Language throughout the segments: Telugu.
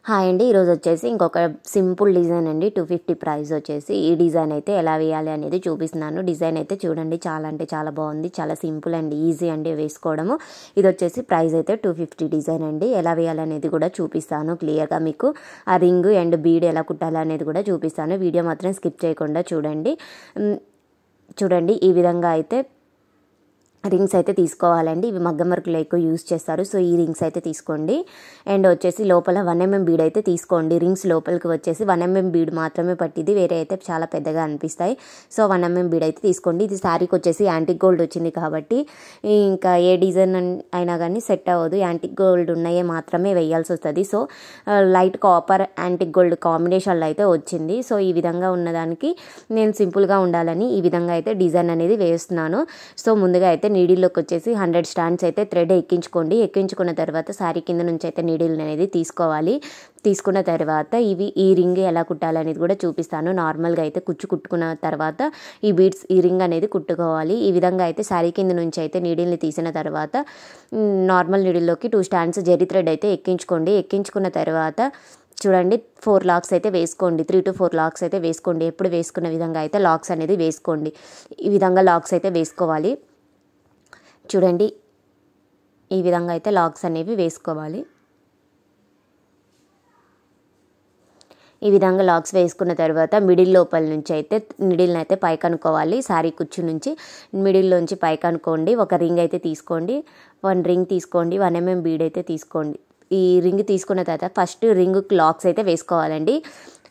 హాయ్ అండి, ఈరోజు వచ్చేసి ఇంకొక సింపుల్ డిజైన్ అండి. 250 ప్రైస్ వచ్చేసి. ఈ డిజైన్ అయితే ఎలా వేయాలి అనేది చూపిస్తున్నాను. డిజైన్ అయితే చూడండి, చాలా అంటే చాలా బాగుంది. చాలా సింపుల్ అండ్ ఈజీ అండి వేసుకోవడము. ఇది వచ్చేసి ప్రైస్ అయితే 250 డిజైన్ అండి. ఎలా వేయాలి అనేది కూడా చూపిస్తాను క్లియర్గా. మీకు ఆ రింగ్ అండ్ బీడ్ ఎలా కుట్టాలి అనేది కూడా చూపిస్తాను. వీడియో మాత్రం స్కిప్ చేయకుండా చూడండి. ఈ విధంగా అయితే రింగ్స్ అయితే తీసుకోవాలండి. ఇవి మగ్గం వర్క్లో ఎక్కువ యూజ్ చేస్తారు. సో ఈ రింగ్స్ అయితే తీసుకోండి. అండ్ వచ్చేసి లోపల 1 mm బీడ్ అయితే తీసుకోండి. రింగ్స్ లోపలికి వచ్చేసి 1 mm బీడ్ మాత్రమే పట్టింది, వేరే అయితే చాలా పెద్దగా అనిపిస్తాయి. సో 1 mm బీడ్ అయితే తీసుకోండి. ఇది శారీకి వచ్చేసి యాంటిక్ గోల్డ్ వచ్చింది కాబట్టి ఇంకా ఏ డిజైన్ అయినా కానీ సెట్ అవ్వదు. యాంటిక్ గోల్డ్ ఉన్నాయే మాత్రమే వేయాల్సి వస్తుంది. So light copper antique gold కాంబినేషన్లో అయితే వచ్చింది. సో ఈ విధంగా ఉన్నదానికి నేను సింపుల్గా ఉండాలని ఈ విధంగా అయితే డిజైన్ అనేది వేస్తున్నాను. సో ముందుగా అయితే నీడిల్లోకి వచ్చేసి 100 స్టాండ్స్ అయితే థ్రెడ్ ఎక్కించుకోండి. ఎక్కించుకున్న తర్వాత శారీ కింద నుంచి అయితే నీడిల్ అనేది తీసుకోవాలి. తీసుకున్న తర్వాత ఈ రింగ్ ఎలా కుట్టాలనేది కూడా చూపిస్తాను. నార్మల్గా అయితే కుట్టుకున్న తర్వాత ఈ బీడ్స్ ఈ రింగ్ అనేది కుట్టుకోవాలి. ఈ విధంగా అయితే శారీ కింద నుంచి అయితే నీడిల్ని తీసిన తర్వాత నార్మల్ నీడిల్లోకి 2 స్టాండ్స్ జరీ థ్రెడ్ అయితే ఎక్కించుకోండి. ఎక్కించుకున్న తర్వాత చూడండి 4 లాక్స్ అయితే వేసుకోండి. 3 to 4 లాక్స్ అయితే వేసుకోండి. ఎప్పుడు వేసుకున్న విధంగా అయితే లాక్స్ అనేది వేసుకోండి. ఈ విధంగా లాక్స్ అయితే వేసుకోవాలి. చూడండి ఈ విధంగా అయితే లాక్స్ అనేవి వేసుకోవాలి. ఈ విధంగా లాక్స్ వేసుకున్న తర్వాత మిడిల్ లోపల నుంచి అయితే మిడిల్ని అయితే పైకి అనుకోవాలి. శారీ కుచ్చు నుంచి మిడిల్లోంచి పైకి అనుకోండి. ఒక రింగ్ అయితే తీసుకోండి. 1 రింగ్ తీసుకోండి. 1 mm బీడ్ అయితే తీసుకోండి. ఈ రింగ్ తీసుకున్న తర్వాత ఫస్ట్ రింగ్కి లాక్స్ అయితే వేసుకోవాలండి.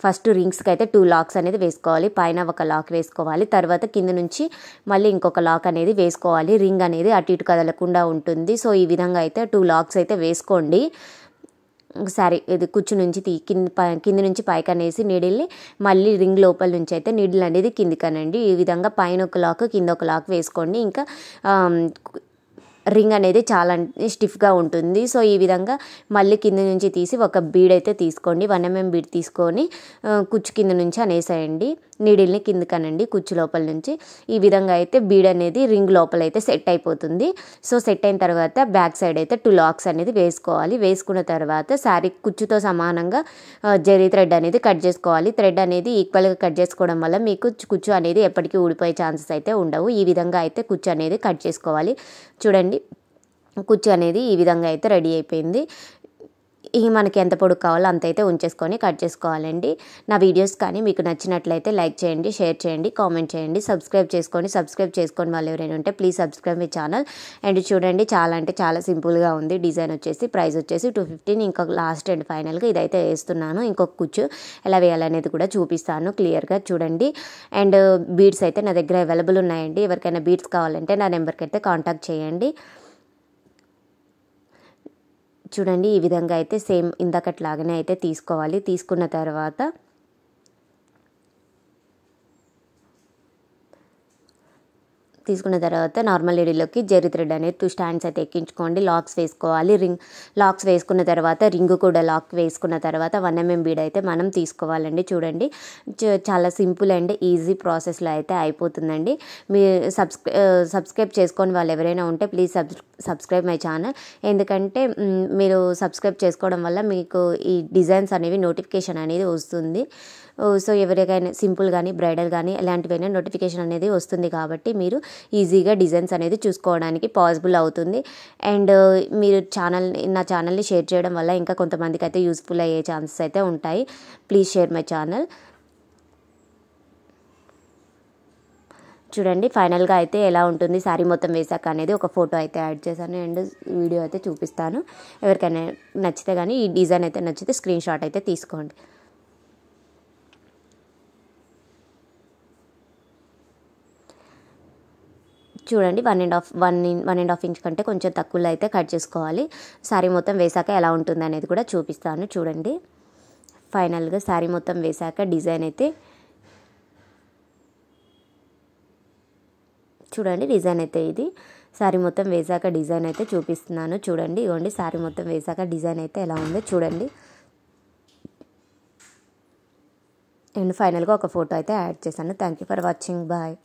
ఫస్ట్ రింగ్స్కి అయితే 2 లాక్స్ అనేది వేసుకోవాలి. పైన ఒక లాక్ వేసుకోవాలి. తర్వాత కింద నుంచి మళ్ళీ ఇంకొక లాక్ అనేది వేసుకోవాలి. రింగ్ అనేది అటు ఇటు కదలకుండా ఉంటుంది. సో ఈ విధంగా అయితే 2 లాక్స్ అయితే వేసుకోండి. సరే ఇది కుచ్చు నుంచి కింద నుంచి పైకి అనేసి నీడిల్ని మళ్ళీ రింగ్ లోపల నుంచి అయితే నీడిల్ అనేది కిందికి అనండి. ఈ విధంగా పైన ఒక లాక్ కింద ఒక లాక్ వేసుకోండి. ఇంకా రింగ్ అనేది చాలా స్టిఫ్గా ఉంటుంది. సో ఈ విధంగా మళ్ళీ కింద నుంచి తీసి ఒక బీడ్ అయితే తీసుకోండి. 1 mm బీడ్ తీసుకొని కుచ్చు కింద నుంచి అనేసేయండి. నీడిల్ని కిందకి అనండి కుచ్చు లోపల నుంచి. ఈ విధంగా అయితే బీడ్ అనేది రింగ్ లోపల అయితే సెట్ అయిపోతుంది. సో సెట్ అయిన తర్వాత బ్యాక్ సైడ్ అయితే 2 లాక్స్ అనేది వేసుకోవాలి. వేసుకున్న తర్వాత శారీ కుచ్చుతో సమానంగా జరీ థ్రెడ్ అనేది కట్ చేసుకోవాలి. థ్రెడ్ అనేది ఈక్వల్గా కట్ చేసుకోవడం వల్ల మీకు కుచ్చు అనేది ఎప్పటికీ ఊడిపోయే ఛాన్సెస్ అయితే ఉండవు. ఈ విధంగా అయితే కుచ్చు అనేది కట్ చేసుకోవాలి. చూడండి కుచ్చు అనేది ఈ విధంగా అయితే రెడీ అయిపోయింది. మనకి ఎంత పొడుగు కావాలో అంత అయితే ఉంచేసుకొని కట్ చేసుకోవాలండి. నా వీడియోస్ కానీ మీకు నచ్చినట్లయితే లైక్ చేయండి, షేర్ చేయండి, కామెంట్ చేయండి, సబ్స్క్రైబ్ చేసుకొని వాళ్ళు ఎవరైనా ఉంటే please subscribe my channel. And చూడండి చాలా అంటే చాలా సింపుల్గా ఉంది. డిజైన్ వచ్చేసి ప్రైస్ వచ్చేసి 250. ఇంకొక లాస్ట్ అండ్ ఫైనల్గా ఇదైతే వేస్తున్నాను. ఇంకొక కుచ్చు ఎలా వేయాలనేది కూడా చూపిస్తాను క్లియర్గా చూడండి. అండ్ బీడ్స్ అయితే నా దగ్గర అవైలబుల్ ఉన్నాయండి. ఎవరికైనా బీడ్స్ కావాలంటే నా నెంబర్కి అయితే కాంటాక్ట్ చేయండి. చూడండి ఈ విధంగా అయితే సేమ్ ఇందాకట్లాగానే అయితే తీసుకోవాలి. తీసుకున్న తర్వాత నార్మల్ నీడిల్లోకి జరీ థ్రెడ్ అనేది 2 స్టాండ్స్ అయితే ఎక్కించుకోండి. లాక్స్ వేసుకోవాలి. లాక్స్ వేసుకున్న తర్వాత రింగ్ కూడా లాక్ వేసుకున్న తర్వాత 1 mm బీడ్ అయితే మనం తీసుకోవాలండి. చూడండి చాలా సింపుల్ అండ్ ఈజీ ప్రాసెస్లో అయితే అయిపోతుందండి. మీరు సబ్స్క్రైబ్ చేసుకొని వాళ్ళు ఎవరైనా ఉంటే ప్లీజ్ సబ్స్క్రైబ్ మై ఛానల్. ఎందుకంటే మీరు సబ్స్క్రైబ్ చేసుకోవడం వల్ల మీకు ఈ డిజైన్స్ అనేవి నోటిఫికేషన్ అనేది వస్తుంది. సో ఎవరికైనా సింపుల్ కానీ బ్రైడల్ కానీ ఎలాంటివైనా నోటిఫికేషన్ అనేది వస్తుంది కాబట్టి మీరు ఈజీగా డిజైన్స్ అనేది చూసుకోవడానికి పాసిబుల్ అవుతుంది. అండ్ మీరు నా ఛానల్ని షేర్ చేయడం వల్ల ఇంకా కొంతమందికి అయితే యూస్ఫుల్ అయ్యే ఛాన్సెస్ అయితే ఉంటాయి. Please share my channel. చూడండి ఫైనల్గా అయితే ఎలా ఉంటుంది శారీ మొత్తం వేసాక అనేది ఒక ఫోటో అయితే యాడ్ చేశాను అండ్ వీడియో అయితే చూపిస్తాను. ఎవరికైనా నచ్చితే కానీ ఈ డిజైన్ అయితే నచ్చితే స్క్రీన్ షాట్ అయితే తీసుకోండి. చూడండి 1.5 ఇంచ్ కంటే కొంచెం తక్కువలో అయితే కట్ చేసుకోవాలి. శారీ మొత్తం వేసాక ఎలా ఉంటుంది అనేది కూడా చూపిస్తాను. చూడండి ఫైనల్గా శారీ మొత్తం వేసాక డిజైన్ అయితే చూడండి డిజైన్ అయితే ఇది శారీ మొత్తం వేసాక డిజైన్ అయితే చూపిస్తున్నాను. చూడండి ఇవ్వండి శారీ మొత్తం వేసాక డిజైన్ అయితే ఎలా ఉందో చూడండి. అండ్ ఫైనల్గా ఒక ఫోటో అయితే యాడ్ చేశాను. Thank you for watching. Bye.